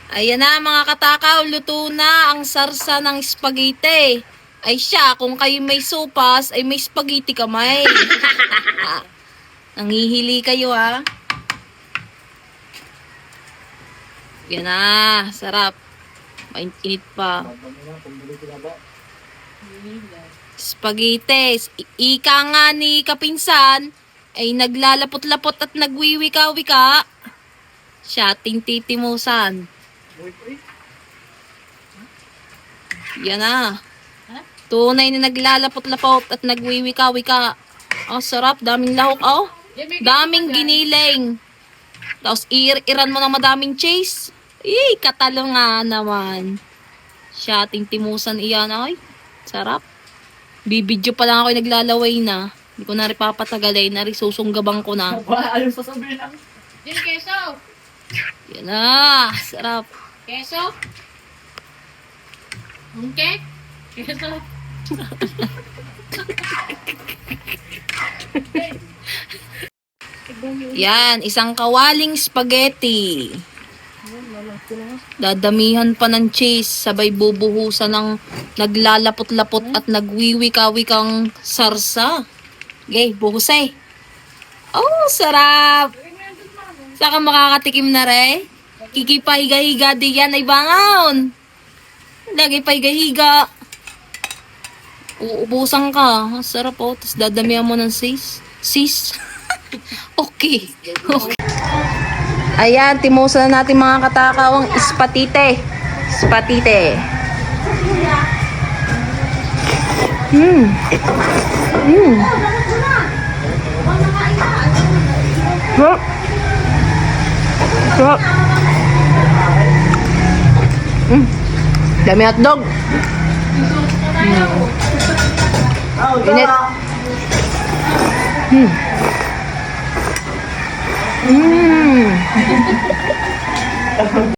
Ayan na mga katakaw, luto na ang sarsa ng spaghetti. Ay siya, kung kayo may sopas, ay may spaghetti kamay. Nangihili kayo ha. Yan na, sarap. Mainit pa. Spaghetti. Ika nga ni kapinsan, ay naglalapot-lapot at nagwiwika-wika. Siya, tintitimusan. Yan na. Tunay na naglalapot-lapot at nagwiwika-wika. Oh, sarap. Daming lahok. Oh, daming giniling. Tapos iran mo ng madaming cheese. Katalo nga naman. Siya, tintimusan iyan. Ay, sarap. Bibidyo pa lang ako naglalaway na. Hindi ko na rin papatagalay na rin susunggabang ko na. Ayaw sasabihin lang. Diyan, keso. Yan na. Sarap. Keso. Okay? Keso. Yan, isang kawaling spaghetti. Dadamihan pa ng cheese, sabay bubuhusan ng naglalapot-lapot at nagwiwika-wikang sarsa. Okay, buhusay. Oh, sarap! Saka makakatikim na rin. Kikipahiga-higa di yan ay bangaon. Lagi pahiga-higa. Uubusan ka. Sarap oh. Tapos dadamihan mo ng sis. Okay. Ayan, timusan na natin mga katakawang spatite. Spatite. Sarap. Sarap. Dami hotdog. Init.